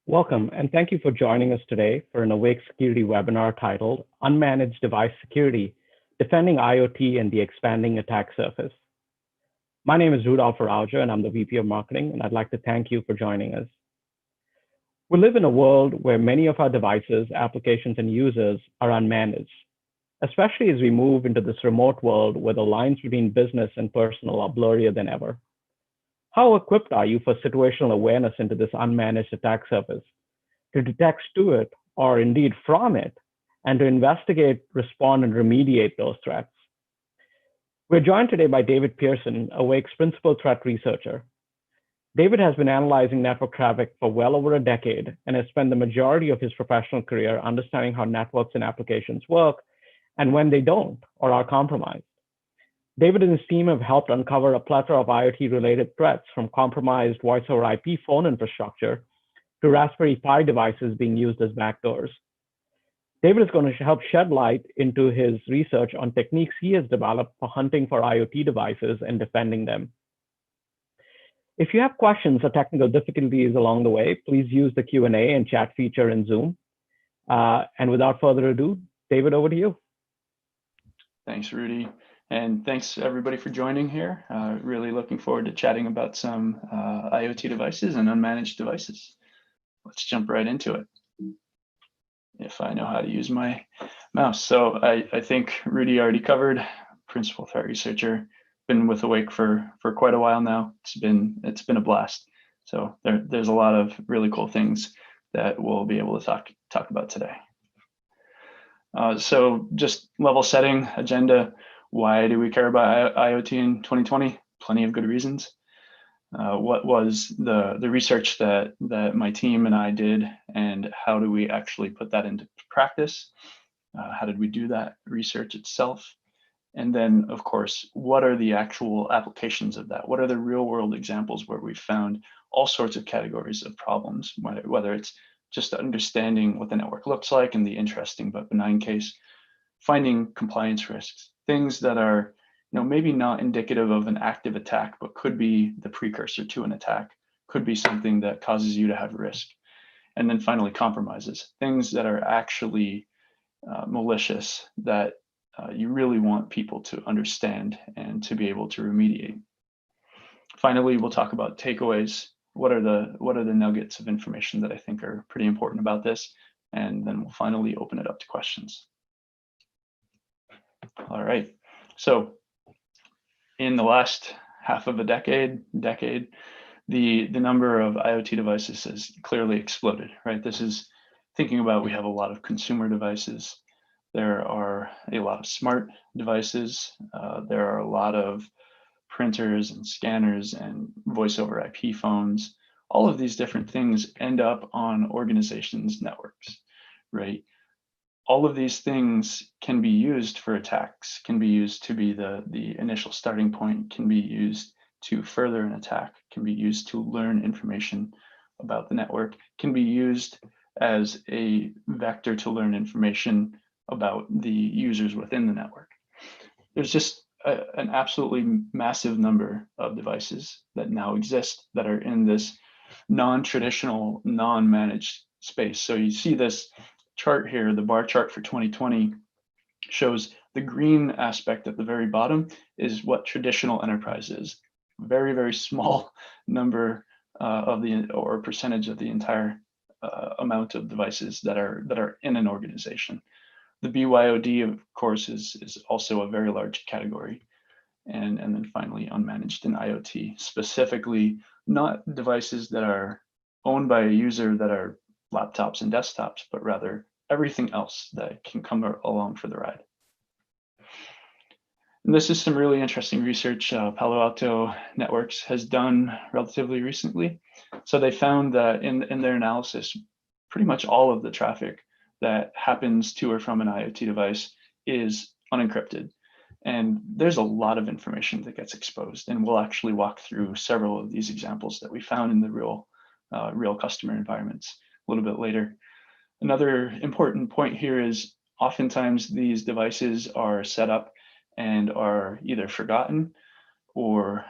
Welcome, and thank you for joining us today for an Awake Security webinar titled Unmanaged Device Security, Defending IoT and the Expanding Attack Surface. My name is Rudolph Araujo, and I'm the VP of Marketing, and I'd like to thank you for joining us. We live in a world where many of our devices, applications, and users are unmanaged, especially as we move into this remote world where the lines between business and personal are blurrier than ever. How equipped are you for situational awareness into this unmanaged attack surface, to detect to it, or indeed from it, and to investigate, respond, and remediate those threats? We're joined today by David Pearson, Awake's principal threat researcher. David has been analyzing network traffic for well over a decade and has spent the majority of his professional career understanding how networks and applications work and when they don't or are compromised. David and his team have helped uncover a plethora of IoT-related threats, from compromised voice over IP phone infrastructure to Raspberry Pi devices being used as backdoors. David is going to help shed light into his research on techniques he has developed for hunting for IoT devices and defending them. If you have questions or technical difficulties along the way, please use the Q&A and chat feature in Zoom. And without further ado, David, over to you. Thanks, Rudy. And thanks everybody for joining here. Really looking forward to chatting about some IoT devices and unmanaged devices. Let's jump right into it. If I know how to use my mouse. So I think Rudy already covered, principal threat researcher, been with Awake for quite a while now. It's been a blast. So there's a lot of really cool things that we'll be able to talk about today. So just level setting agenda. Why do we care about IoT in 2020? Plenty of good reasons. What was the research that my team and I did, and how do we actually put that into practice? How did we do that research itself? And then, of course, what are the actual applications of that? What are the real world examples where we found all sorts of categories of problems, whether it's just understanding what the network looks like in the interesting but benign case, finding compliance risks, things that are maybe not indicative of an active attack, but could be the precursor to an attack, could be something that causes you to have risk. And then finally, compromises, things that are actually malicious that you really want people to understand and to be able to remediate. Finally, we'll talk about takeaways. What are the nuggets of information that I think are pretty important about this? And then we'll finally open it up to questions. All right, so in the last half of a decade, the number of IoT devices has clearly exploded, right? This is thinking about, we have a lot of consumer devices. There are a lot of smart devices. There are a lot of printers and scanners and voice over IP phones. All of these different things end up on organizations' networks, right? All of these things can be used for attacks, can be used to be the initial starting point, can be used to further an attack, can be used to learn information about the network, can be used as a vector to learn information about the users within the network. There's just an absolutely massive number of devices that now exist that are in this non-traditional, non-managed space. So you see this chart here, the bar chart for 2020 shows the green aspect at the very bottom is what traditional enterprise is. Very, very small number or percentage of the entire amount of devices that are in an organization. The BYOD, of course, is also a very large category. And then finally, unmanaged and IoT, specifically not devices that are owned by a user that are laptops and desktops, but rather everything else that can come along for the ride. And this is some really interesting research Palo Alto Networks has done relatively recently. So they found that in their analysis, pretty much all of the traffic that happens to or from an IoT device is unencrypted. And there's a lot of information that gets exposed. And we'll actually walk through several of these examples that we found in the real customer environments a little bit later. Another important point here is oftentimes these devices are set up and are either forgotten or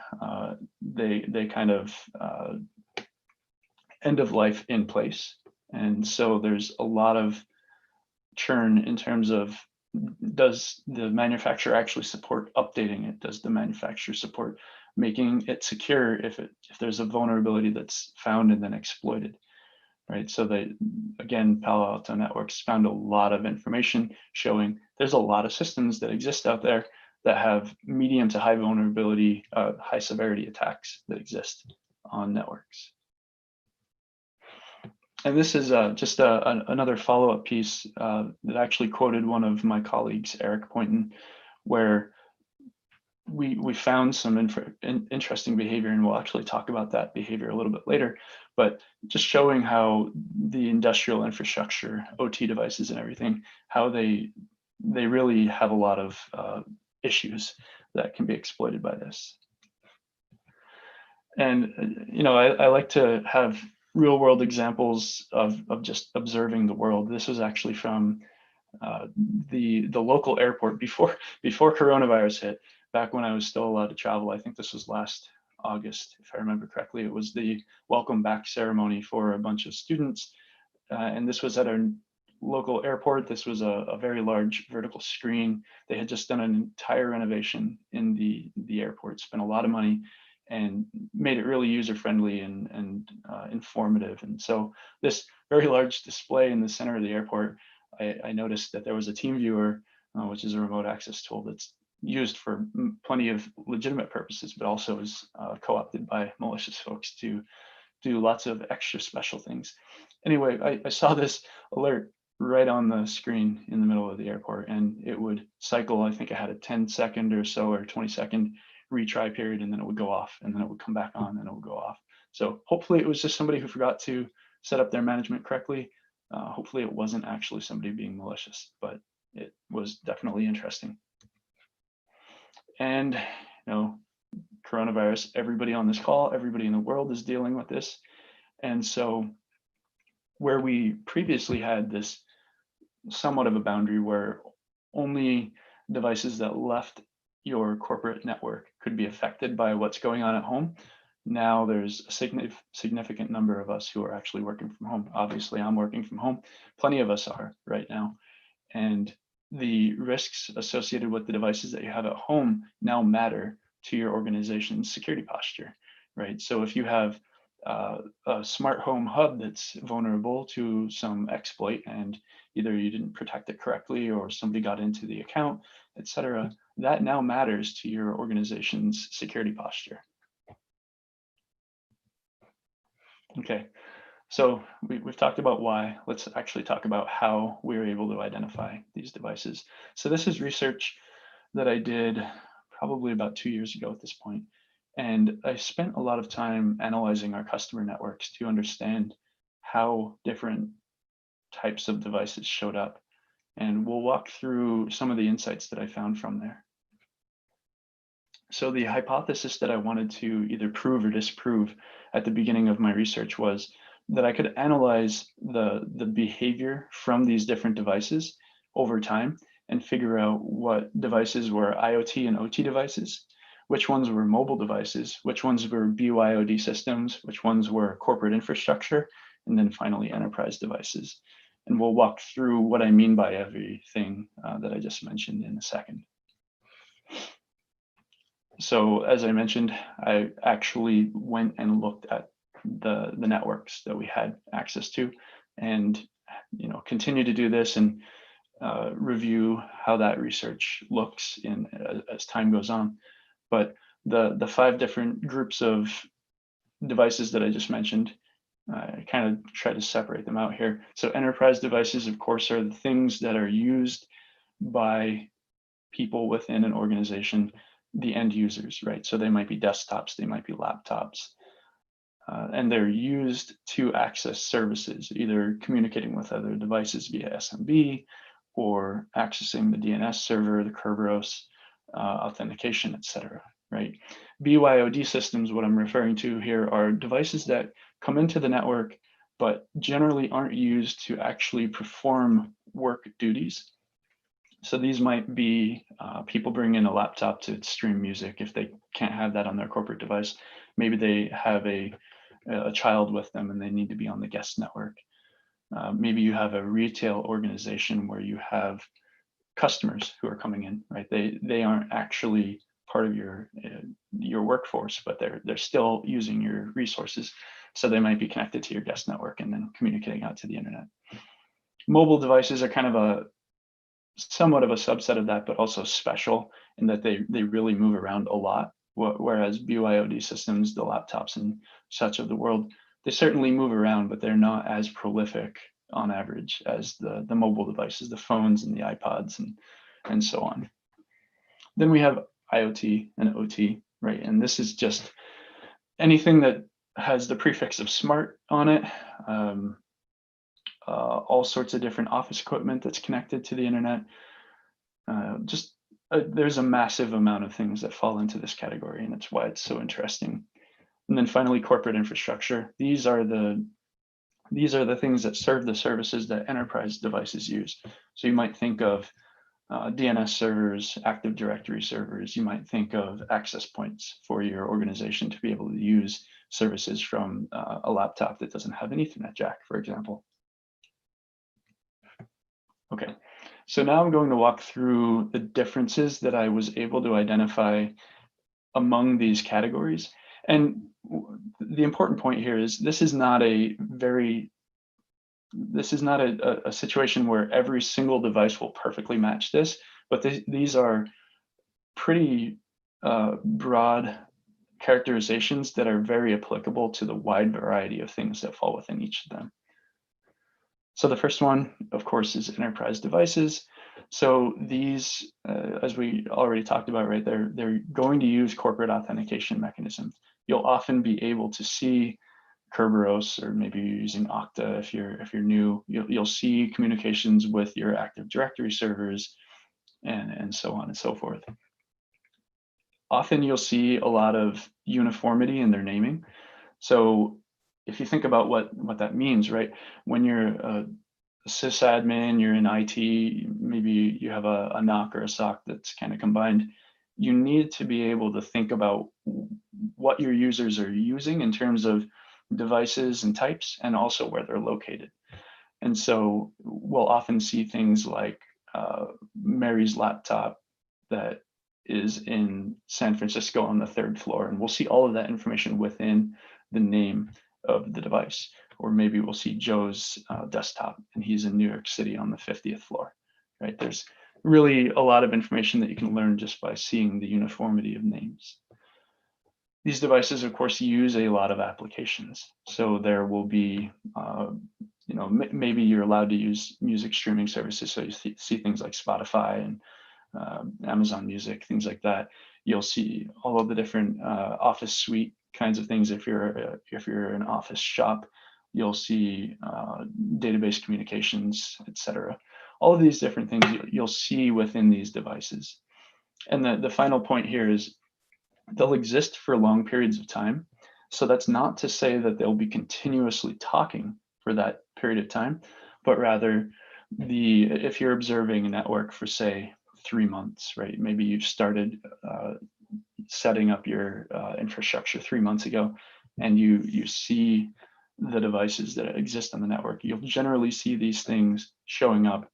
they kind of end of life in place. And so there's a lot of churn in terms of, does the manufacturer actually support updating it? Does the manufacturer support making it secure if there's a vulnerability that's found and then exploited, right? So again, Palo Alto Networks found a lot of information showing there's a lot of systems that exist out there that have medium to high vulnerability, high severity attacks that exist on networks. And this is just another follow-up piece that actually quoted one of my colleagues, Eric Poynton, where we found some interesting behavior, and we'll actually talk about that behavior a little bit later, but just showing how the industrial infrastructure, OT devices and everything, how they really have a lot of issues that can be exploited by this. And I like to have real world examples of just observing the world. This was actually from the local airport before coronavirus hit, back when I was still allowed to travel. I think this was last August, if I remember correctly. It was the welcome back ceremony for a bunch of students. And this was at our local airport. This was a very large vertical screen. They had just done an entire renovation in the airport, spent a lot of money, and made it really user-friendly and informative. And so this very large display in the center of the airport, I noticed that there was a team viewer, which is a remote access tool that's used for plenty of legitimate purposes, but also is co-opted by malicious folks to do lots of extra special things. Anyway, I saw this alert right on the screen in the middle of the airport, and it would cycle. I think it had a 10-second or so, or 20-second retry period, and then it would go off, and then it would come back on, and it would go off. So hopefully it was just somebody who forgot to set up their management correctly. Hopefully it wasn't actually somebody being malicious, but it was definitely interesting. And coronavirus, everybody on this call, everybody in the world is dealing with this. And so where we previously had this somewhat of a boundary where only devices that left your corporate network could be affected by what's going on at home, now there's a significant number of us who are actually working from home. Obviously, I'm working from home. Plenty of us are right now. And the risks associated with the devices that you have at home now matter to your organization's security posture, right? So if you have a smart home hub that's vulnerable to some exploit, and either you didn't protect it correctly or somebody got into the account, et cetera, that now matters to your organization's security posture. Okay, so we've talked about why. Let's actually talk about how we were able to identify these devices. So this is research that I did probably about 2 years ago at this point. And I spent a lot of time analyzing our customer networks to understand how different types of devices showed up. And we'll walk through some of the insights that I found from there. So the hypothesis that I wanted to either prove or disprove at the beginning of my research was that I could analyze the behavior from these different devices over time and figure out what devices were IoT and OT devices, which ones were mobile devices, which ones were BYOD systems, which ones were corporate infrastructure, and then finally enterprise devices. And we'll walk through what I mean by everything that I just mentioned in a second. So as I mentioned, I actually went and looked at the networks that we had access to, and continue to do this and review how that research looks as time goes on. But the 5 different groups of devices that I just mentioned, I kind of try to separate them out here. So enterprise devices, of course, are the things that are used by people within an organization, the end users, right? So they might be desktops, they might be laptops, and they're used to access services, either communicating with other devices via SMB or accessing the DNS server, the Kerberos, authentication, et cetera, right? BYOD systems, what I'm referring to here, are devices that come into the network, but generally aren't used to actually perform work duties. So these might be people bring in a laptop to stream music if they can't have that on their corporate device. Maybe they have a child with them and they need to be on the guest network. Maybe you have a retail organization where you have customers who are coming in, right? They aren't actually part of your workforce, but they're still using your resources. So they might be connected to your guest network and then communicating out to the internet. Mobile devices are kind of somewhat of a subset of that, but also special in that they really move around a lot. Whereas BYOD systems, the laptops and such of the world, they certainly move around, but they're not as prolific on average as the mobile devices, the phones and the iPods and so on. Then we have IoT and OT, right? And this is just anything that has the prefix of smart on it. All sorts of different office equipment that's connected to the internet. There's a massive amount of things that fall into this category, and that's why it's so interesting. And then finally, corporate infrastructure. These are the things that serve the services that enterprise devices use. So you might think of DNS servers, Active Directory servers. You might think of access points for your organization to be able to use services from a laptop that doesn't have an Ethernet jack, for example. Okay, so now I'm going to walk through the differences that I was able to identify among these categories. And the important point here is this is not a situation where every single device will perfectly match this, but these are pretty broad characterizations that are very applicable to the wide variety of things that fall within each of them. So the first one, of course, is enterprise devices. So these, as we already talked about, right, they're going to use corporate authentication mechanisms. You'll often be able to see Kerberos, or maybe you're using Okta if you're new. You'll see communications with your Active Directory servers, and so on and so forth. Often you'll see a lot of uniformity in their naming. So if you think about what that means, right? When you're a sysadmin, you're in IT, maybe you have a NOC or a SOC that's kind of combined, you need to be able to think about what your users are using in terms of devices and types, and also where they're located. And so we'll often see things like Mary's laptop that is in San Francisco on the 3rd floor, and we'll see all of that information within the name of the device. Or maybe we'll see Joe's desktop and he's in New York City on the 50th floor, right? There's really a lot of information that you can learn just by seeing the uniformity of names. These devices, of course, use a lot of applications. So there will be, maybe you're allowed to use music streaming services. So you see things like Spotify and Amazon Music, things like that. You'll see all of the different office suite kinds of things. If you're an office shop, you'll see database communications, etc. All of these different things you'll see within these devices. And the final point here is they'll exist for long periods of time. So that's not to say that they'll be continuously talking for that period of time, but rather if you're observing a network for, say, 3 months, right? Maybe you've started setting up your infrastructure 3 months ago, and you see the devices that exist on the network. You'll generally see these things showing up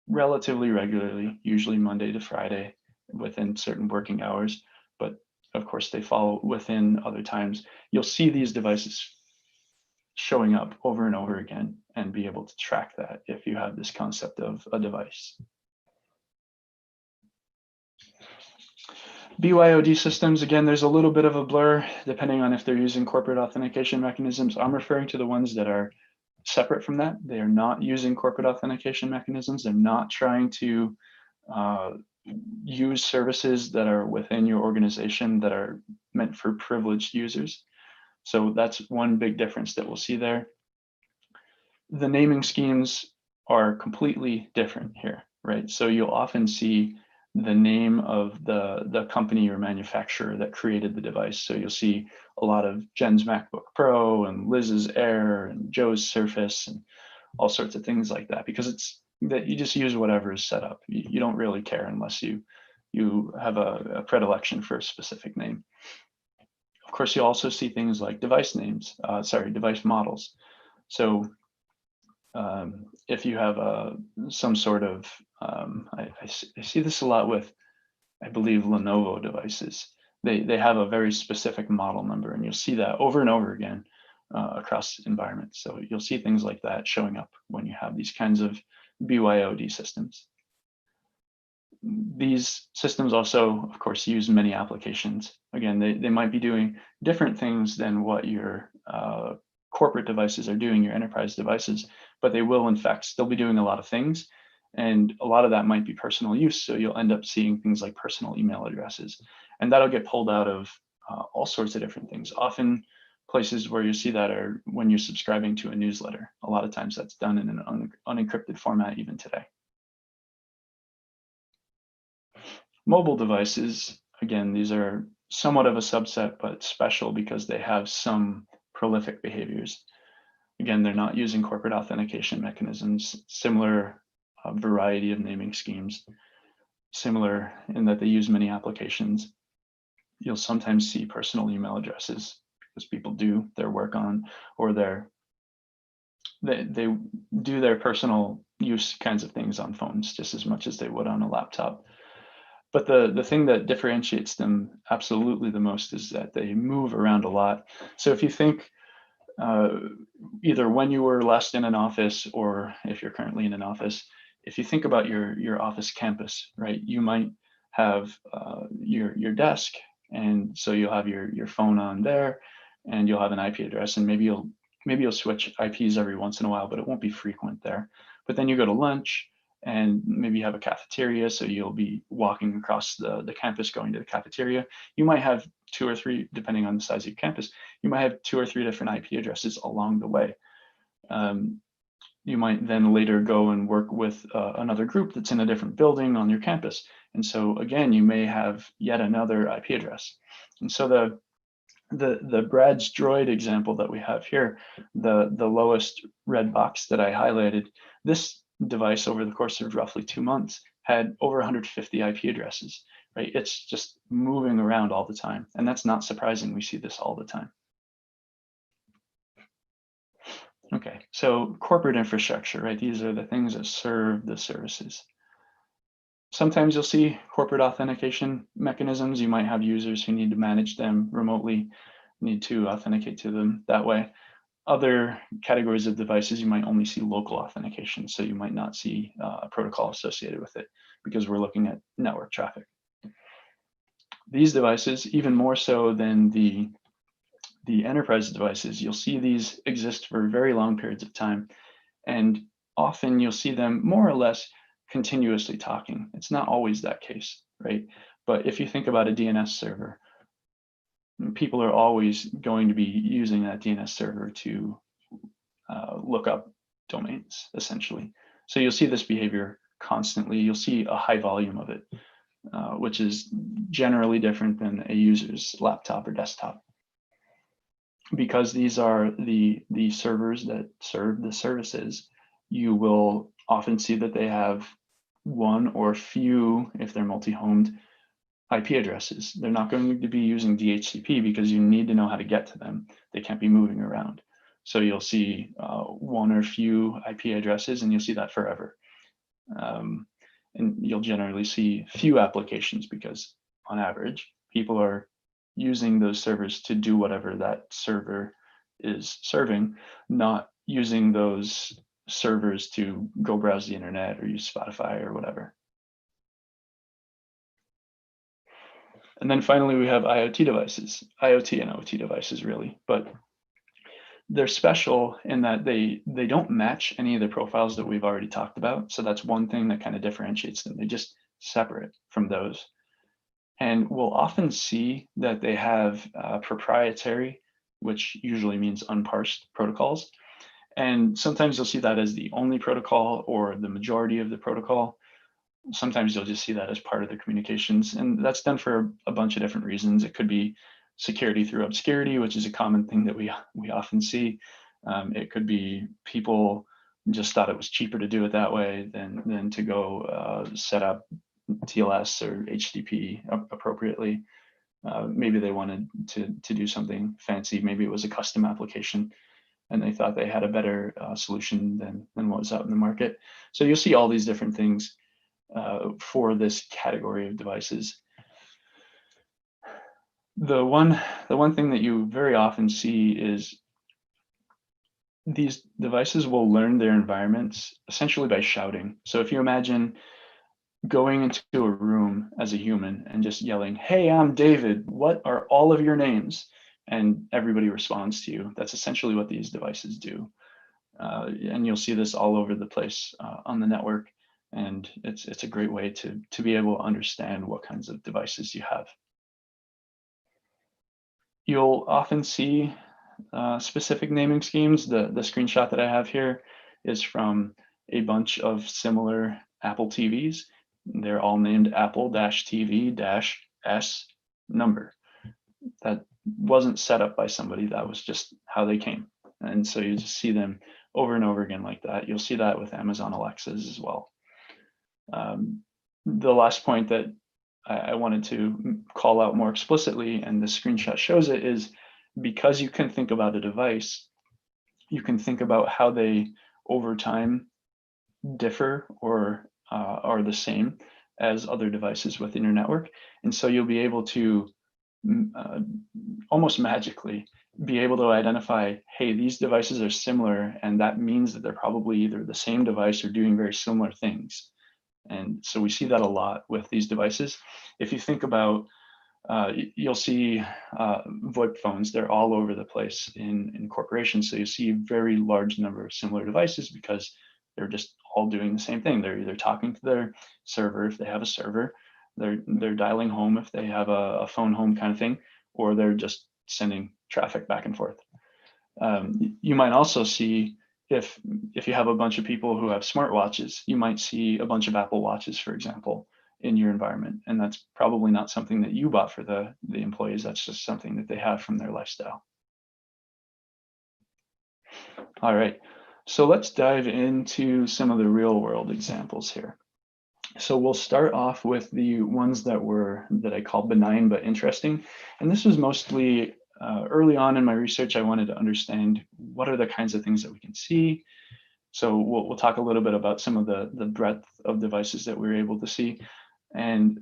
relatively regularly, usually Monday to Friday within certain working hours. But of course, they fall within other times. You'll see these devices showing up over and over again and be able to track that if you have this concept of a device. BYOD systems, again, there's a little bit of a blur depending on if they're using corporate authentication mechanisms. I'm referring to the ones that are separate from that. They are not using corporate authentication mechanisms. They're not trying to use services that are within your organization that are meant for privileged users. So that's one big difference that we'll see there. The naming schemes are completely different here, right? So you'll often see the name of the company or manufacturer that created the device. So you'll see a lot of Jen's MacBook Pro and Liz's Air and Joe's Surface and all sorts of things like that, because it's that you just use whatever is set up. You don't really care unless you have a predilection for a specific name. Of course, you also see things like device names, device models. So If you have some sort of, I see this a lot with, I believe, Lenovo devices. They have a very specific model number, and you'll see that over and over again across environments. So you'll see things like that showing up when you have these kinds of BYOD systems. These systems also, of course, use many applications. Again, they might be doing different things than what your corporate devices are doing, your enterprise devices, but they will in fact still be doing a lot of things. And a lot of that might be personal use. So you'll end up seeing things like personal email addresses, and that'll get pulled out of all sorts of different things. Often places where you see that are when you're subscribing to a newsletter. A lot of times that's done in an unencrypted format even today. Mobile devices, again, these are somewhat of a subset, but special because they have some prolific behaviors. Again, they're not using corporate authentication mechanisms, similar variety of naming schemes, similar in that they use many applications. You'll sometimes see personal email addresses because people do their work on, or they do their personal use kinds of things on phones just as much as they would on a laptop. But the thing that differentiates them absolutely the most is that they move around a lot. So if you think either when you were last in an office or if you're currently in an office, if you think about your office campus, right, you might have your desk, and so you'll have your phone on there, and you'll have an IP address, and maybe you'll switch IPs every once in a while, but it won't be frequent there. But then you go to lunch, and maybe you have a cafeteria, so you'll be walking across the campus going to the cafeteria. You might have 2 or 3, depending on the size of your campus, you might have 2 or 3 different IP addresses along the way. You might then later go and work with another group that's in a different building on your campus. And so again, you may have yet another IP address. And so the Brad's Droid example that we have here, the lowest red box that I highlighted, this device over the course of roughly 2 months had over 150 IP addresses, right? It's just moving around all the time. And that's not surprising. We see this all the time. Okay, so corporate infrastructure, right? These are the things that serve the services. Sometimes you'll see corporate authentication mechanisms. You might have users who need to manage them remotely, need to authenticate to them that way. Other categories of devices, you might only see local authentication. So you might not see a protocol associated with it because we're looking at network traffic. These devices, even more so than the enterprise devices, you'll see these exist for very long periods of time. And often you'll see them more or less continuously talking. It's not always that case, right? But if you think about a DNS server, people are always going to be using that DNS server to look up domains, essentially. So you'll see this behavior constantly. You'll see a high volume of it, which is generally different than a user's laptop or desktop. Because these are the servers that serve the services, you will often see that they have one or few, if they're multi-homed, IP addresses. They're not going to be using DHCP because you need to know how to get to them. They can't be moving around. So you'll see one or few IP addresses, and you'll see that forever. And you'll generally see few applications because on average, people are using those servers to do whatever that server is serving, not using those servers to go browse the internet or use Spotify or whatever. And then finally, we have IoT devices, IoT and OT devices really, but they're special in that they don't match any of the profiles that we've already talked about. So that's one thing that kind of differentiates them. They just separate from those. And we'll often see that they have proprietary, which usually means unparsed protocols. And sometimes you'll see that as the only protocol or the majority of the protocol. Sometimes you'll just see that as part of the communications. And that's done for a bunch of different reasons. It could be security through obscurity, which is a common thing that we often see. It could be people just thought it was cheaper to do it that way than to go set up TLS or HTTP appropriately. Maybe they wanted to do something fancy. Maybe it was a custom application. and they thought they had a better solution than what was out in the market. So you'll see all these different things for this category of devices. The one thing that you very often see is these devices will learn their environments essentially by shouting. So if you imagine going into a room as a human and just yelling, "Hey, I'm David, what are all of your names?" And everybody responds to you. That's essentially what these devices do. And you'll see this all over the place on the network. And it's a great way to be able to understand what kinds of devices you have. You'll often see specific naming schemes. The screenshot that I have here is from a bunch of similar Apple TVs. They're all named Apple-TV-S number. That wasn't set up by somebody. That was just how they came. And so you just see them over and over again like that. You'll see that with Amazon Alexas as well. The last point that I wanted to call out more explicitly, and the screenshot shows it, is because you can think about a device, you can think about how they over time differ or are the same as other devices within your network. And so you'll be able to almost magically be able to identify, hey, these devices are similar, and that means that they're probably either the same device or doing very similar things. And so we see that a lot with these devices. If you think about, you'll see VoIP phones, they're all over the place in corporations. So you see a very large number of similar devices because they're just all doing the same thing. They're either talking to their server if they have a server, they're dialing home if they have a phone home kind of thing, or they're just sending traffic back and forth. You might also see, if you have a bunch of people who have smartwatches, you might see a bunch of Apple Watches, for example, in your environment. And that's probably not something that you bought for the employees. That's just something that they have from their lifestyle. All right, so let's dive into some of the real world examples here. So we'll start off with the ones that I call benign but interesting. And this was mostly early on in my research. I wanted to understand what are the kinds of things that we can see. So we'll talk a little bit about some of the breadth of devices that we were able to see, and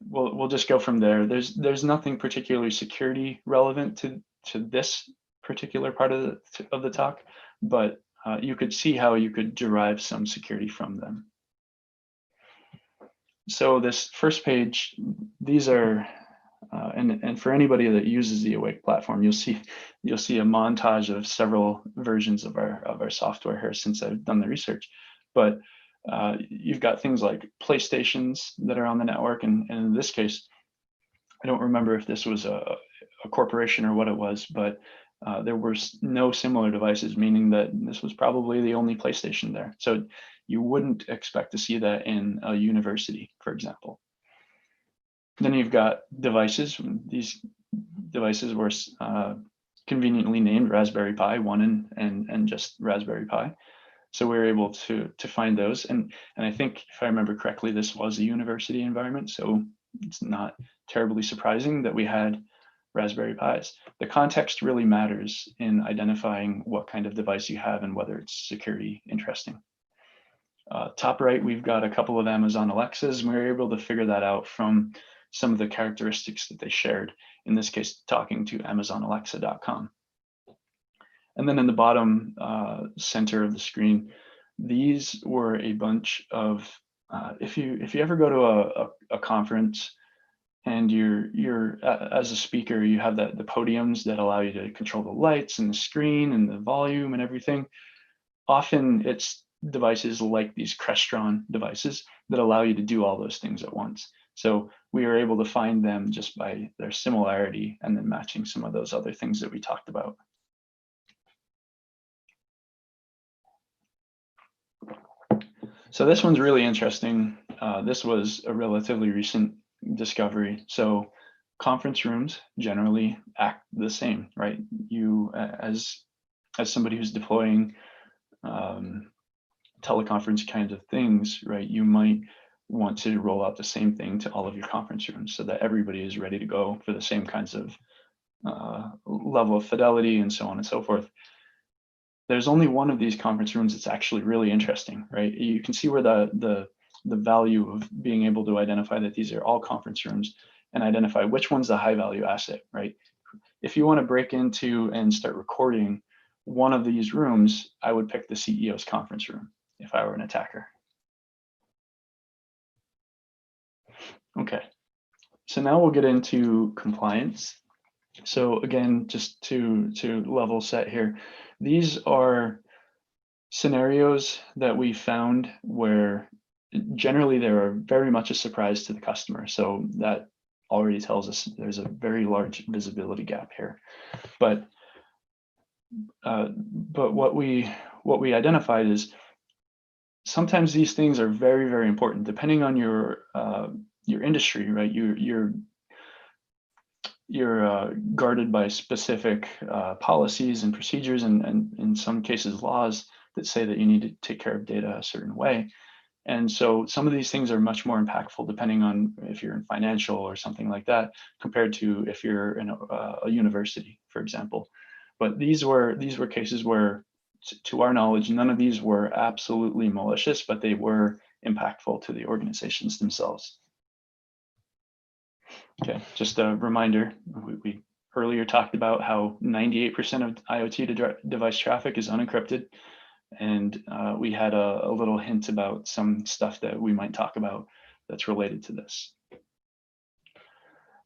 we'll just go from there. There's nothing particularly security relevant to this particular part of the talk, but you could see how you could derive some security from them. So this first page, these are, and for anybody that uses the Awake platform, you'll see a montage of several versions of our software here since I've done the research. But you've got things like PlayStations that are on the network, and in this case, I don't remember if this was a corporation or what it was, but there were no similar devices, meaning that this was probably the only PlayStation there. So you wouldn't expect to see that in a university, for example. Then you've got devices. These devices were conveniently named Raspberry Pi 1 and just Raspberry Pi. So we were able to find those. And I think, if I remember correctly, this was a university environment. So it's not terribly surprising that we had Raspberry Pis. The context really matters in identifying what kind of device you have and whether it's security interesting. Top right, we've got a couple of Amazon Alexas, and we were able to figure that out from some of the characteristics that they shared, in this case, talking to AmazonAlexa.com. And then in the bottom center of the screen, these were a bunch of, if you ever go to a conference and you're as a speaker, you have the podiums that allow you to control the lights and the screen and the volume and everything. Often it's devices like these Crestron devices that allow you to do all those things at once. So we were able to find them just by their similarity and then matching some of those other things that we talked about. So this one's really interesting. This was a relatively recent discovery. So conference rooms generally act the same, right? You, as somebody who's deploying teleconference kinds of things, right, you might want to roll out the same thing to all of your conference rooms so that everybody is ready to go for the same kinds of level of fidelity, and so on and so forth. There's only one of these conference rooms that's actually really interesting, right? You can see where the value of being able to identify that these are all conference rooms and identify which one's the high value asset, right? If you want to break into and start recording one of these rooms, I would pick the CEO's conference room if I were an attacker. Okay, so now we'll get into compliance. So again, just to level set here, these are scenarios that we found where generally they are very much a surprise to the customer. So that already tells us there's a very large visibility gap here. But what we identified is sometimes these things are very, very important depending on your industry, right? You're guarded by specific policies and procedures, and in some cases laws that say that you need to take care of data a certain way. And so some of these things are much more impactful depending on if you're in financial or something like that, compared to if you're in a university, for example. But these were cases where, to our knowledge, none of these were absolutely malicious, but they were impactful to the organizations themselves. Okay, just a reminder, we earlier talked about how 98% of IoT device traffic is unencrypted. And we had a little hint about some stuff that we might talk about that's related to this.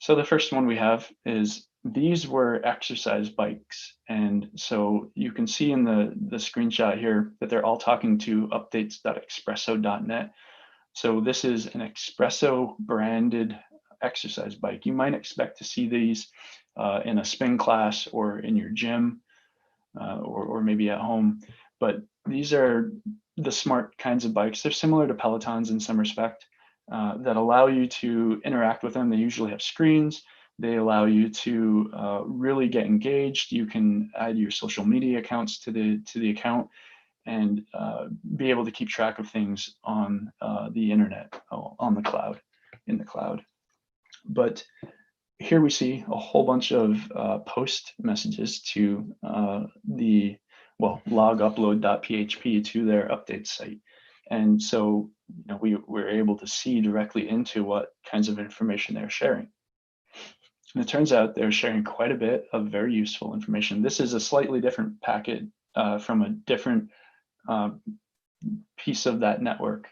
So the first one we have is these were exercise bikes. And so you can see in the screenshot here that they're all talking to updates.expresso.net. So this is an Expresso branded exercise bike. You might expect to see these in a spin class or in your gym or maybe at home. But these are the smart kinds of bikes. They're similar to Pelotons in some respect that allow you to interact with them. They usually have screens. They allow you to really get engaged. You can add your social media accounts to the account and be able to keep track of things on the internet, on the cloud, in the cloud. But here we see a whole bunch of post messages to the logupload.php to their update site. And so we were able to see directly into what kinds of information they're sharing. And it turns out they're sharing quite a bit of very useful information. This is a slightly different packet from a different piece of that network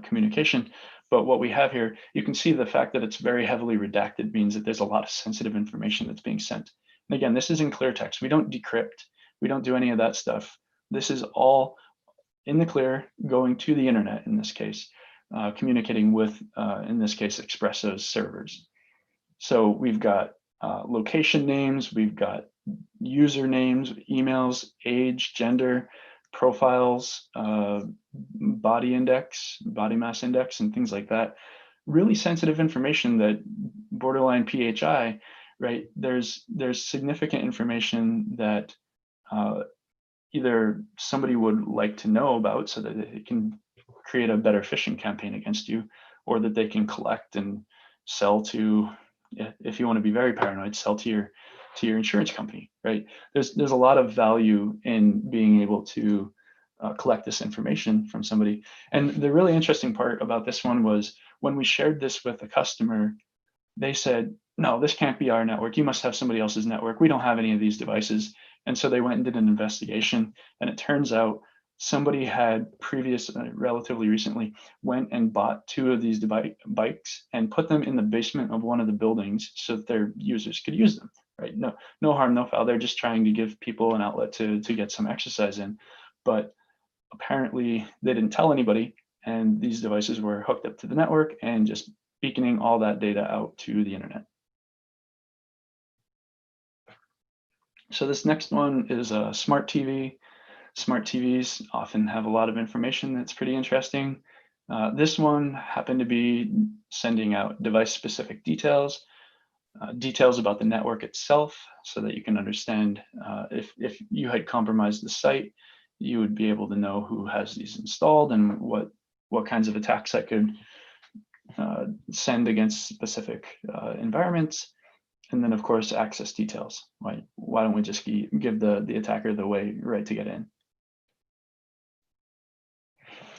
communication. But what we have here, you can see the fact that it's very heavily redacted means that there's a lot of sensitive information that's being sent. And again, this is in clear text. We don't decrypt. We don't do any of that stuff. This is all in the clear, going to the internet in this case, communicating with, in this case, Expresso's servers. So we've got location names, we've got usernames, emails, age, gender, profiles, body index, body mass index, and things like that. Really sensitive information that borderline PHI, right? There's significant information that either somebody would like to know about so that it can create a better phishing campaign against you, or that they can collect and sell to, if you want to be very paranoid, sell to your insurance company, right? There's a lot of value in being able to collect this information from somebody. And the really interesting part about this one was when we shared this with a customer, they said, no, this can't be our network. You must have somebody else's network. We don't have any of these devices. And so they went and did an investigation. And it turns out somebody had relatively recently, went and bought 2 of these bikes and put them in the basement of one of the buildings so that their users could use them, right? No harm, no foul. They're just trying to give people an outlet to get some exercise in. But apparently they didn't tell anybody, and these devices were hooked up to the network and just beaconing all that data out to the internet. So this next one is a smart TV. Smart TVs often have a lot of information that's pretty interesting. This one happened to be sending out device-specific details, details about the network itself, so that you can understand if you had compromised the site, you would be able to know who has these installed and what kinds of attacks that could send against specific environments. And then of course, access details. Why don't we just give the attacker the right to get in?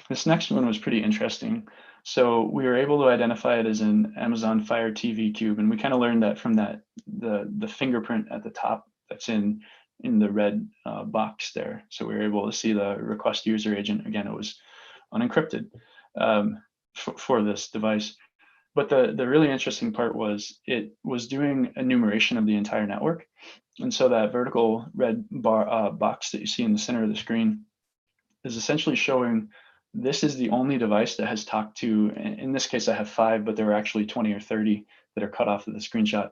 This next one was pretty interesting. So we were able to identify it as an Amazon Fire TV cube, and we kind of learned that from the fingerprint at the top that's in the red box there. So we were able to see the request user agent. Again, it was unencrypted for this device. But the really interesting part was it was doing enumeration of the entire network. And so that vertical red box that you see in the center of the screen is essentially showing this is the only device that has talked to, in this case I have 5, but there are actually 20 or 30 that are cut off of the screenshot.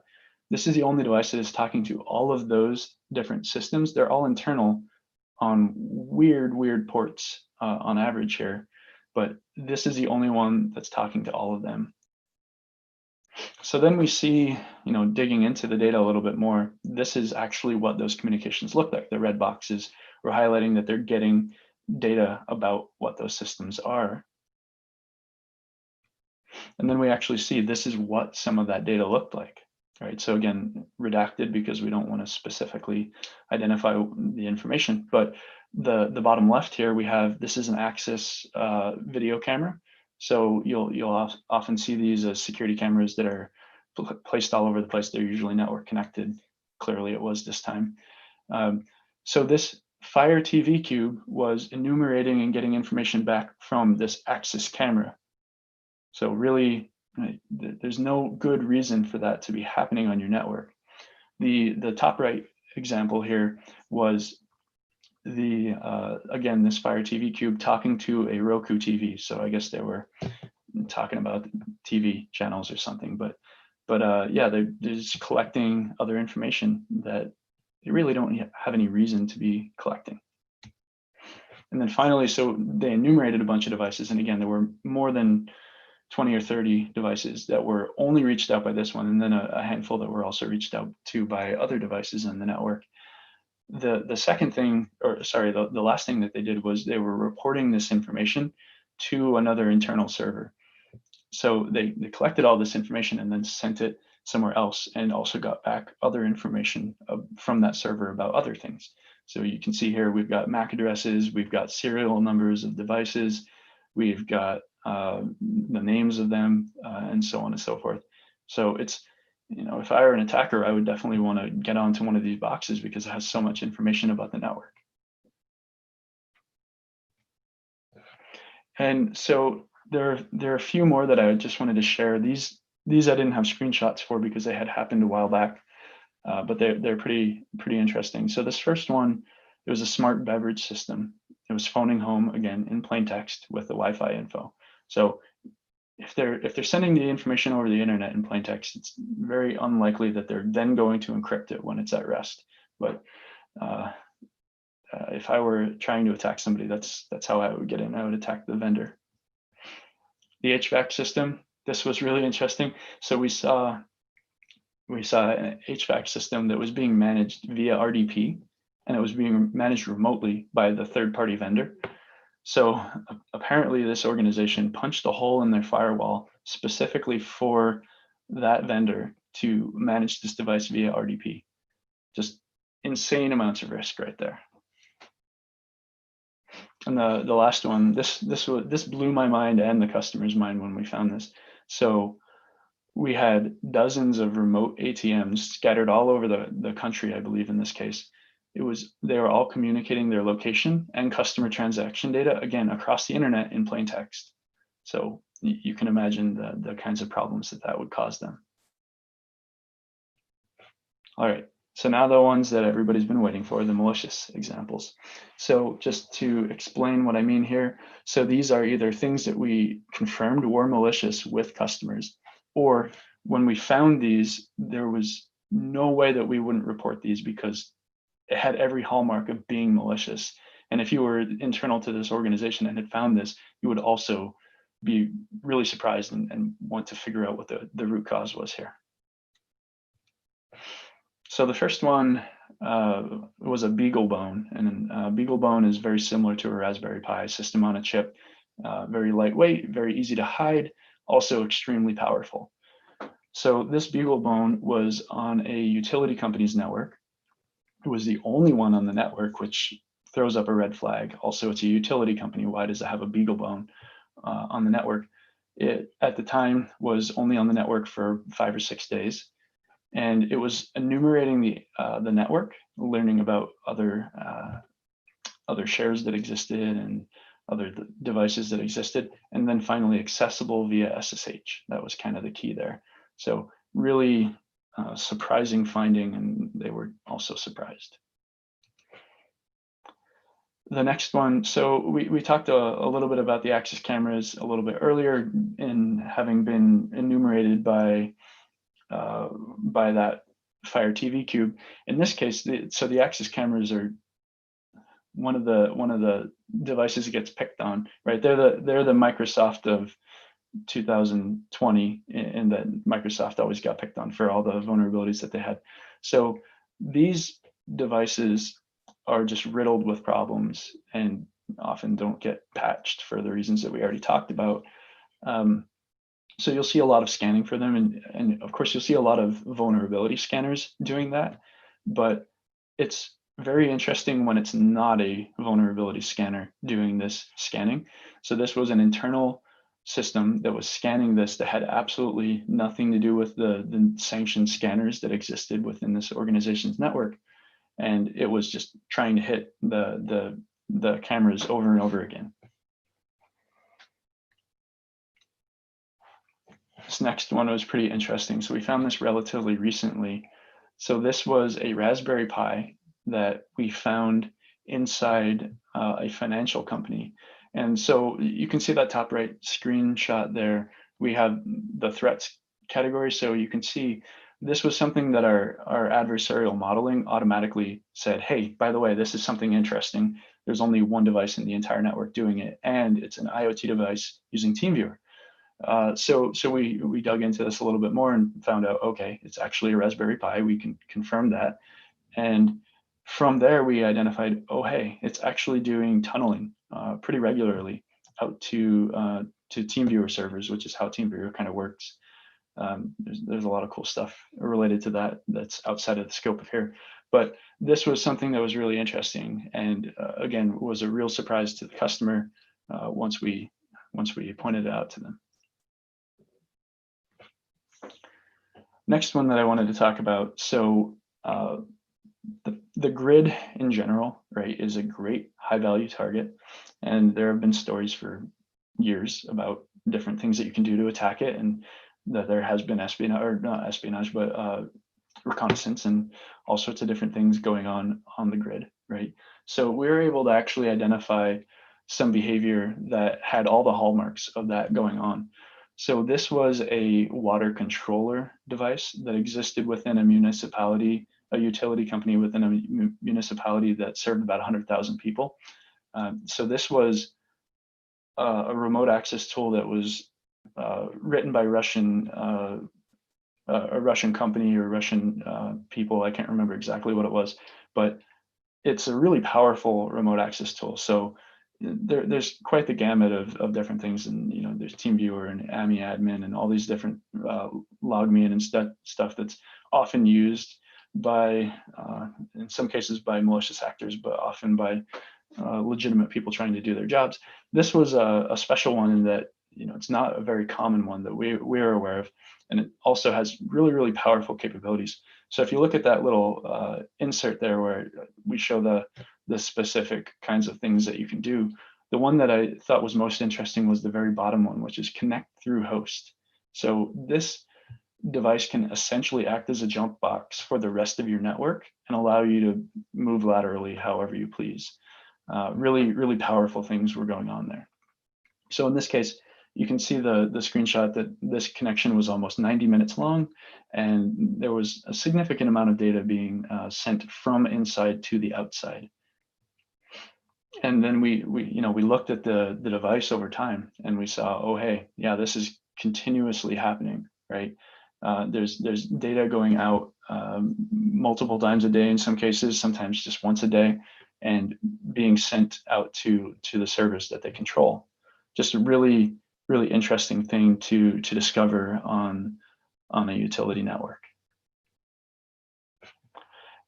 This is the only device that is talking to all of those different systems. They're all internal on weird ports on average here, but this is the only one that's talking to all of them. So then we see, digging into the data a little bit more, this is actually what those communications look like. The red boxes were highlighting that they're getting data about what those systems are. And then we actually see this is what some of that data looked like, right? So again, redacted because we don't want to specifically identify the information, but the bottom left here, we have, this is an Axis video camera. So you'll often see these as security cameras that are placed all over the place. They're usually network connected. Clearly it was this time. So this Fire TV cube was enumerating and getting information back from this Axis camera. So really, there's no good reason for that to be happening on your network. The top right example here was again, this Fire TV cube talking to a Roku TV. So I guess they were talking about TV channels or something, but yeah, they're just collecting other information that they really don't have any reason to be collecting. And then finally, so they enumerated a bunch of devices. And again, there were more than 20 or 30 devices that were only reached out by this one, and then a handful that were also reached out to by other devices in the network. The second thing, or sorry, the last thing that they did was they were reporting this information to another internal server. So they collected all this information and then sent it somewhere else, and also got back other information from that server about other things. So you can see here, we've got MAC addresses, we've got serial numbers of devices, we've got the names of them, and so on and so forth. So it's, if I were an attacker, I would definitely want to get onto one of these boxes because it has so much information about the network. And so there are a few more that I just wanted to share. These I didn't have screenshots for because they had happened a while back, but they're pretty interesting. So this first one, it was a smart beverage system. It was phoning home, again, in plain text with the Wi-Fi info. So if they're sending the information over the internet in plain text, it's very unlikely that they're then going to encrypt it when it's at rest. But if I were trying to attack somebody, that's how I would get in. I would attack the vendor. The HVAC system, this was really interesting. So we saw an HVAC system that was being managed via RDP, and it was being managed remotely by the third-party vendor. So apparently this organization punched a hole in their firewall specifically for that vendor to manage this device via RDP. Just insane amounts of risk right there. And the last one, this blew my mind and the customer's mind when we found this. So we had dozens of remote ATMs scattered all over the country, I believe in this case. They were all communicating their location and customer transaction data, again, across the internet in plain text. So you can imagine the kinds of problems that would cause them. All right, so now the ones that everybody's been waiting for, the malicious examples. So just to explain what I mean here, so these are either things that we confirmed were malicious with customers, or when we found these, there was no way that we wouldn't report these because it had every hallmark of being malicious. And if you were internal to this organization and had found this, you would also be really surprised and want to figure out what the root cause was here. So the first one was a BeagleBone, and BeagleBone is very similar to a Raspberry Pi system on a chip, very lightweight, very easy to hide, also extremely powerful. So this BeagleBone was on a utility company's network. It was the only one on the network, which throws up a red flag. Also, it's a utility company. Why does it have a BeagleBone on the network? It, at the time, was only on the network for 5 or 6 days. And it was enumerating the network, learning about other shares that existed and other devices that existed, and then finally accessible via SSH. That was kind of the key there. So really surprising finding, and they were also surprised. The next one, so we talked a little bit about the access cameras a little bit earlier, in having been enumerated by that Fire TV cube. In this case, so the access cameras are one of the devices that gets picked on, right? They're the Microsoft of 2020, and that Microsoft always got picked on for all the vulnerabilities that they had. So these devices are just riddled with problems and often don't get patched for the reasons that we already talked about. So you'll see a lot of scanning for them, and of course you'll see a lot of vulnerability scanners doing that, but it's very interesting when it's not a vulnerability scanner doing this scanning. So this was an internal system that was scanning this that had absolutely nothing to do with the sanctioned scanners that existed within this organization's network. And it was just trying to hit the cameras over and over again. This next one was pretty interesting. So we found this relatively recently. So this was a Raspberry Pi that we found inside a financial company. And so you can see that top right screenshot there. We have the threats category. So you can see this was something that our adversarial modeling automatically said, hey, by the way, this is something interesting. There's only one device in the entire network doing it, and it's an IoT device using TeamViewer. So we dug into this a little bit more and found out, okay, it's actually a Raspberry Pi. We can confirm that. And from there, we identified, oh, hey, it's actually doing tunneling pretty regularly out to TeamViewer servers, which is how TeamViewer kind of works. There's a lot of cool stuff related to that that's outside of the scope of here. But this was something that was really interesting, and again, was a real surprise to the customer once we pointed it out to them. Next one that I wanted to talk about. So the grid in general, right, is a great high value target. And there have been stories for years about different things that you can do to attack it, and that there has been espionage, or not espionage, but reconnaissance and all sorts of different things going on the grid, right? So we were able to actually identify some behavior that had all the hallmarks of that going on. So this was a water controller device that existed within a municipality, a utility company within a municipality that served about 100,000 people. So this was a remote access tool that was written by a Russian company or Russian people. I can't remember exactly what it was, but it's a really powerful remote access tool. So there's quite the gamut of different things, and there's TeamViewer and AMI admin and all these different logme and stuff that's often used by, in some cases by malicious actors, but often by legitimate people trying to do their jobs. This was a special one in that it's not a very common one that we're aware of, and it also has really, really powerful capabilities. So if you look at that little insert there where we show the specific kinds of things that you can do, the one that I thought was most interesting was the very bottom one, which is connect through host. So this device can essentially act as a jump box for the rest of your network and allow you to move laterally however you please. Really, really powerful things were going on there. So in this case, you can see the screenshot that this connection was almost 90 minutes long, and there was a significant amount of data being sent from inside to the outside. And then we looked at the device over time, and we saw, oh, hey, yeah, this is continuously happening, right? There's data going out multiple times a day in some cases, sometimes just once a day, and being sent out to the servers that they control. Just a really, really interesting thing to discover on on a utility network.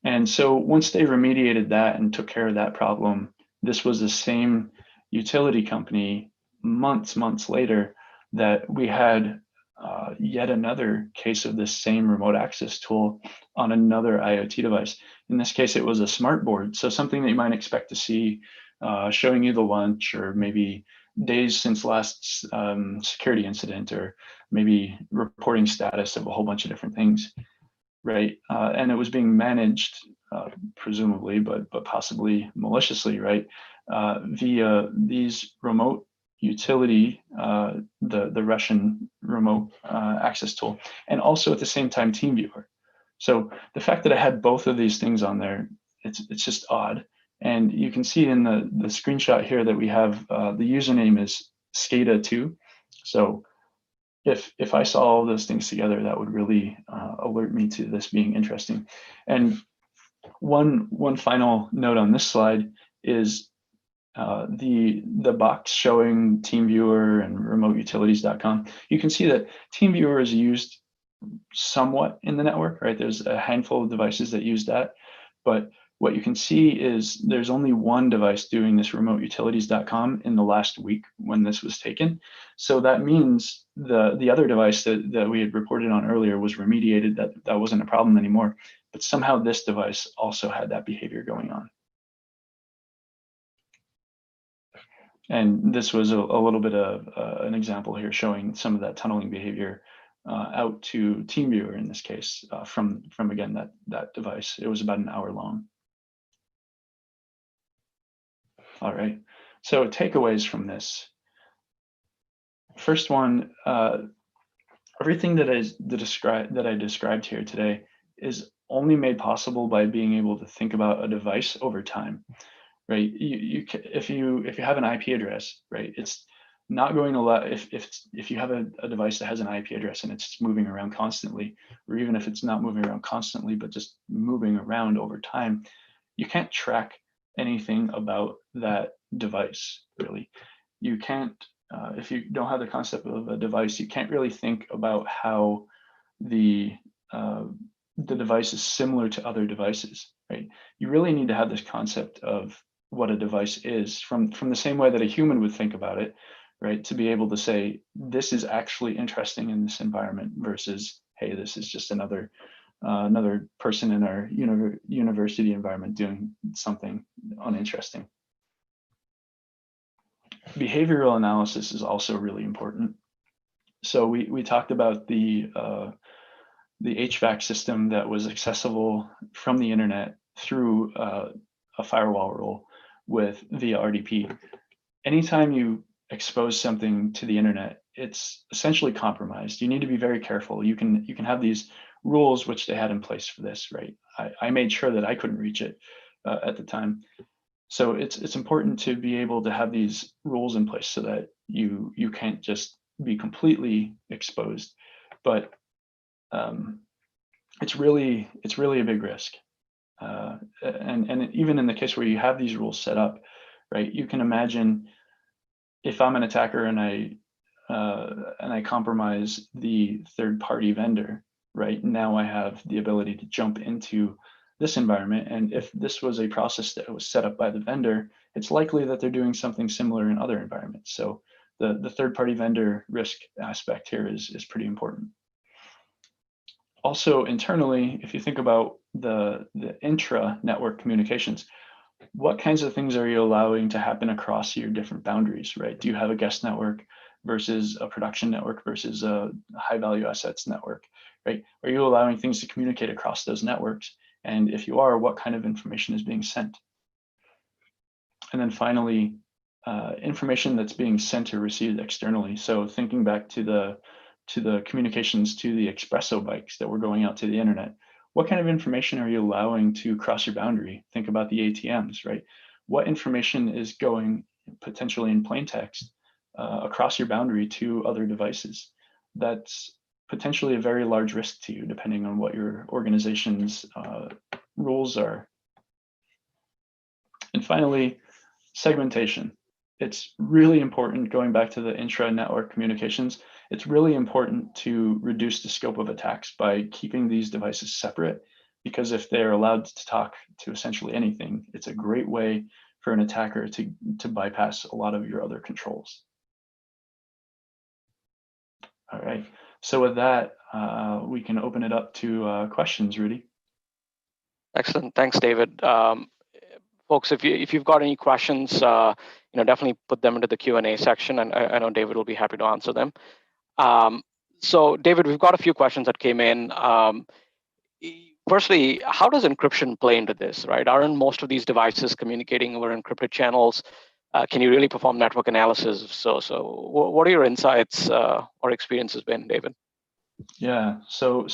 And so once they remediated that and took care of that problem, this was the same utility company months later that we had yet another case of this same remote access tool on another IoT device. In this case, it was a smart board. So something that you might expect to see showing you the lunch, or maybe days since last security incident, or maybe reporting status of a whole bunch of different things, right? And it was being managed, presumably, but possibly maliciously, right? Via these remote utility, the Russian remote access tool, and also at the same time TeamViewer. So the fact that I had both of these things on there, it's just odd. And you can see in the screenshot here that we have the username is SCADA2. So if I saw all those things together, that would really alert me to this being interesting. And one final note on this slide is the box showing TeamViewer and remoteutilities.com. You can see that TeamViewer is used somewhat in the network, right? There's a handful of devices that use that, but what you can see is there's only one device doing this remoteutilities.com in the last week when this was taken. So that means the other device that we had reported on earlier was remediated, that wasn't a problem anymore, but somehow this device also had that behavior going on. And this was a little bit of an example here showing some of that tunneling behavior out to TeamViewer in this case from again, that device. It was about an hour long. All right, so takeaways from this. First one, everything that I described here today is only made possible by being able to think about a device over time, right? If you have an IP address, right, it's not going to allow, if you have a device that has an IP address and it's moving around constantly, or even if it's not moving around constantly, but just moving around over time, you can't track anything about that device, really. You can't, if you don't have the concept of a device, you can't really think about how the device is similar to other devices, right? You really need to have this concept of what a device is from the same way that a human would think about it, right? To be able to say, this is actually interesting in this environment versus, hey, this is just another person in our university environment doing something uninteresting. Behavioral analysis is also really important. So we talked about the HVAC system that was accessible from the internet through a firewall rule via RDP. Anytime you expose something to the internet, it's essentially compromised. You need to be very careful. You can have these rules which they had in place for this, right? I made sure that I couldn't reach it at the time. So it's important to be able to have these rules in place so that you can't just be completely exposed. But it's really a big risk. And even in the case where you have these rules set up, right? You can imagine if I'm an attacker and I compromise the third-party vendor, right? Now I have the ability to jump into this environment. And if this was a process that was set up by the vendor, it's likely that they're doing something similar in other environments. So the third-party vendor risk aspect here is pretty important. Also internally, if you think about the intra-network communications, what kinds of things are you allowing to happen across your different boundaries, right? Do you have a guest network versus a production network versus a high-value assets network, right? Are you allowing things to communicate across those networks? And if you are, what kind of information is being sent? And then finally, information that's being sent or received externally. So thinking back to the communications to the espresso bikes that were going out to the internet, what kind of information are you allowing to cross your boundary? Think about the ATMs, right? What information is going potentially in plain text across your boundary to other devices? That's potentially a very large risk to you, depending on what your organization's rules are. And finally, segmentation. it's really important, going back to the intra-network communications, it's really important to reduce the scope of attacks by keeping these devices separate, because if they're allowed to talk to essentially anything, it's a great way for an attacker to bypass a lot of your other controls. All right, so with that, we can open it up to questions, Rudy. Excellent, thanks, David. Folks, if you've got any questions, definitely put them into the Q&A section, and I know David will be happy to answer them. So, David, we've got a few questions that came in. Firstly, how does encryption play into this, right? Aren't most of these devices communicating over encrypted channels? Can you really perform network analysis? So what are your insights or experiences been, David? Yeah, so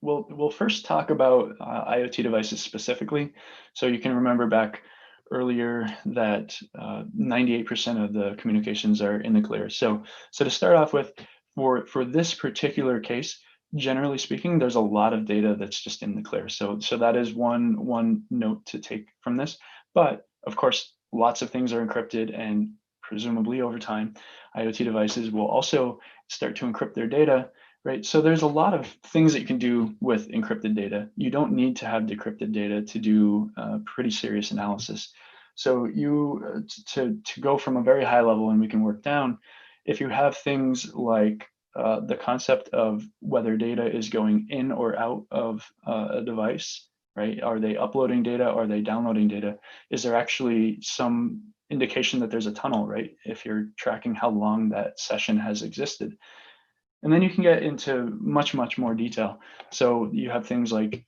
we'll first talk about IoT devices specifically. So you can remember back earlier that 98% of the communications are in the clear. So to start off with, for this particular case, generally speaking, there's a lot of data that's just in the clear. So that is one note to take from this. But of course, lots of things are encrypted, and presumably over time, IoT devices will also start to encrypt their data. Right, so there's a lot of things that you can do with encrypted data. You don't need to have decrypted data to do pretty serious analysis. So you to go from a very high level, and we can work down, if you have things like the concept of whether data is going in or out of a device, right? Are they uploading data? Are they downloading data? Is there actually some indication that there's a tunnel, right? If you're tracking how long that session has existed. And then you can get into much more detail. So you have things like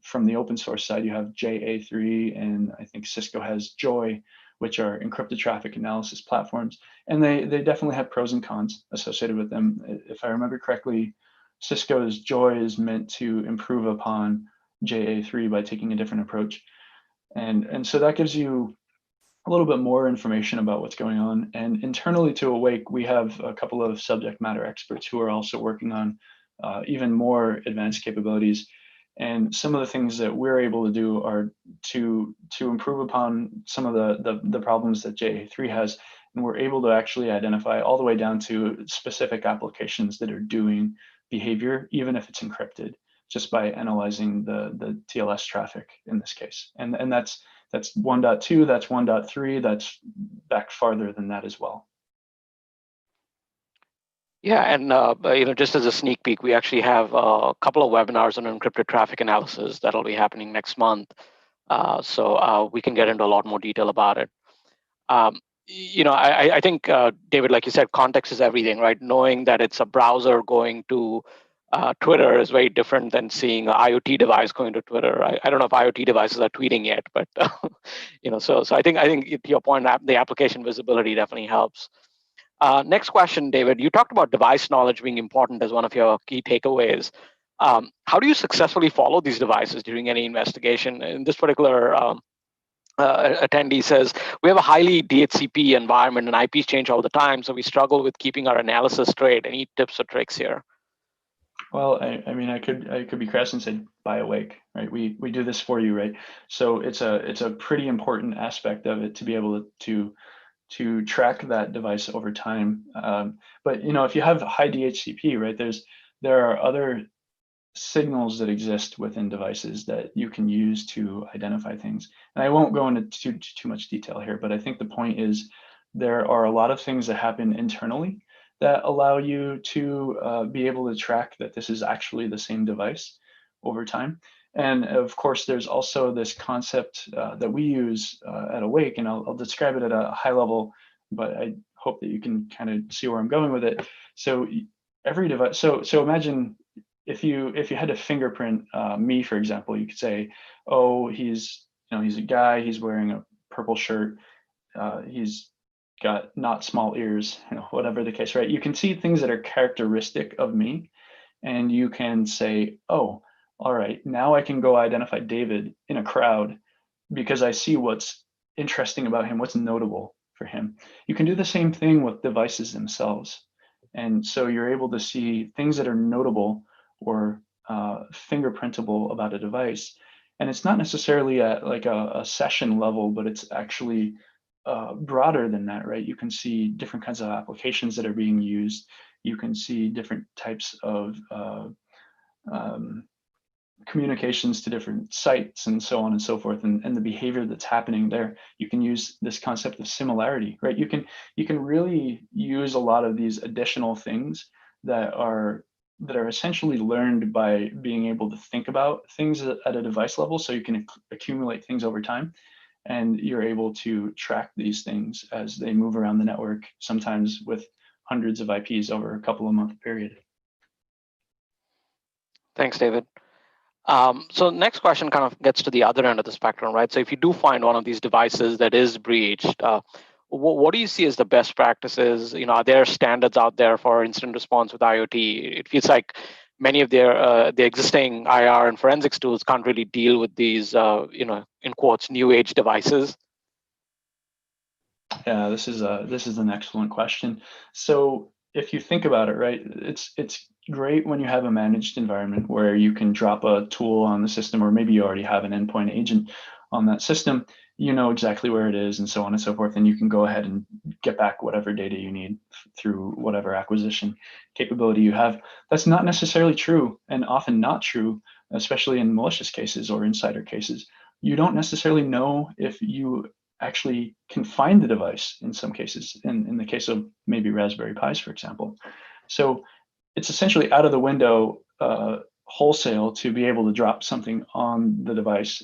from the open source side, you have JA3, and I think Cisco has Joy, which are encrypted traffic analysis platforms. And they definitely have pros and cons associated with them. If I remember correctly, Cisco's Joy is meant to improve upon JA3 by taking a different approach. And so that gives you a little bit more information about what's going on. And internally to Awake, we have a couple of subject matter experts who are also working on even more advanced capabilities. And some of the things that we're able to do are to improve upon some of the problems that JA3 has. And we're able to actually identify all the way down to specific applications that are doing behavior, even if it's encrypted, just by analyzing the TLS traffic in this case. And that's 1.2, that's 1.3, that's back farther than that as well. Yeah, and just as a sneak peek, we actually have a couple of webinars on encrypted traffic analysis that'll be happening next month. So we can get into a lot more detail about it. I think, David, like you said, context is everything, right? Knowing that it's a browser going to Twitter is very different than seeing an IoT device going to Twitter. I don't know if IoT devices are tweeting yet, but so I think to your point, the application visibility definitely helps. Next question, David. You talked about device knowledge being important as one of your key takeaways. How do you successfully follow these devices during any investigation? In this particular attendee says, we have a highly DHCP environment and IPs change all the time, so we struggle with keeping our analysis straight. Any tips or tricks here? Well, I mean, I could be crass and say buy Awake, right? We do this for you, right? So it's a pretty important aspect of it to be able to track that device over time. But if you have high DHCP, right, there are other signals that exist within devices that you can use to identify things. And I won't go into too much detail here, but I think the point is there are a lot of things that happen internally that allow you to be able to track that this is actually the same device over time. And of course, there's also this concept that we use at Awake, and I'll describe it at a high level, but I hope that you can kind of see where I'm going with it. So every device, so imagine if you had to fingerprint me, for example, you could say, oh, he's a guy, he's wearing a purple shirt, he's got not small ears, whatever the case, right? You can see things that are characteristic of me, and you can say, oh, all right, now I can go identify David in a crowd because I see what's interesting about him, what's notable for him. You can do the same thing with devices themselves. And so you're able to see things that are notable or fingerprintable about a device. And it's not necessarily at like a session level, but it's actually broader than that, right? You can see different kinds of applications that are being used. You can see different types of communications to different sites and so on and so forth, and the behavior that's happening there. You can use this concept of similarity, right? You can really use a lot of these additional things that are essentially learned by being able to think about things at a device level, so you can accumulate things over time, and you're able to track these things as they move around the network, sometimes with hundreds of IPs over a couple of month period. Thanks, David. So next question kind of gets to the other end of the spectrum, right? So if you do find one of these devices that is breached, what do you see as the best practices? Are there standards out there for incident response with IoT? It feels like many of the existing IR and forensics tools can't really deal with these, in quotes, new age devices. Yeah, this is an excellent question. So if you think about it, right, it's great when you have a managed environment where you can drop a tool on the system, or maybe you already have an endpoint agent on that system. You know exactly where it is, and so on and so forth, and you can go ahead and get back whatever data you need through whatever acquisition capability you have. That's not necessarily true, and often not true, especially in malicious cases or insider cases. You don't necessarily know if you actually can find the device in some cases, in the case of maybe Raspberry Pis, for example. So it's essentially out of the window wholesale to be able to drop something on the device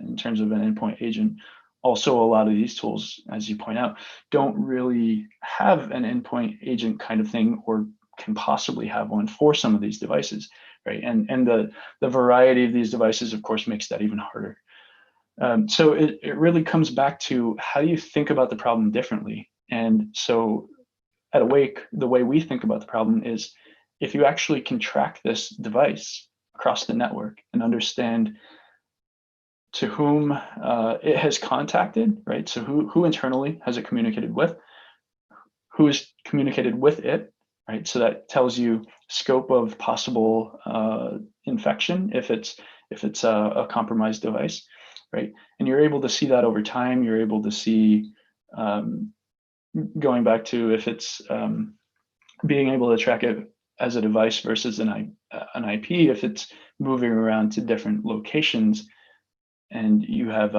in terms of an endpoint agent. Also, a lot of these tools, as you point out, don't really have an endpoint agent kind of thing, or can possibly have one for some of these devices, right? And the variety of these devices, of course, makes that even harder. So it really comes back to how you think about the problem differently. And so at Awake, the way we think about the problem is, if you actually can track this device across the network and understand to whom it has contacted, right? So who internally has it communicated with, who has communicated with it, right? So that tells you scope of possible infection if it's a compromised device, right? And you're able to see that over time. You're able to see, going back to if it's being able to track it as a device versus an IP, if it's moving around to different locations and you have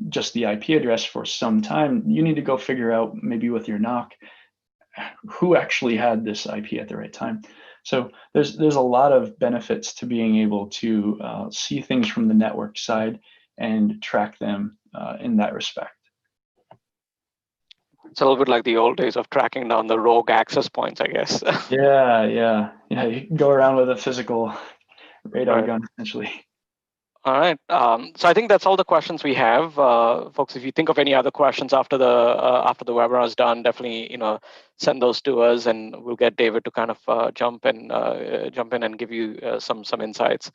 just the IP address for some time, you need to go figure out, maybe with your NOC, who actually had this IP at the right time. So there's a lot of benefits to being able to see things from the network side and track them in that respect. It's a little bit like the old days of tracking down the rogue access points, I guess. Yeah. You can go around with a physical radar gun, essentially. All right. So I think that's all the questions we have, folks. If you think of any other questions after the webinar is done, definitely send those to us, and we'll get David to kind of jump in and give you some insights.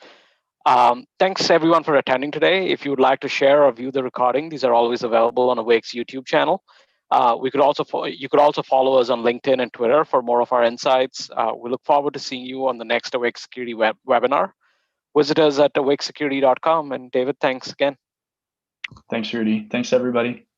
Thanks everyone for attending today. If you would like to share or view the recording, these are always available on Awake's YouTube channel. You could also follow us on LinkedIn and Twitter for more of our insights. We look forward to seeing you on the next Awake Security webinar. Visit us at awakesecurity.com. And David, thanks again. Thanks, Rudy. Thanks, everybody.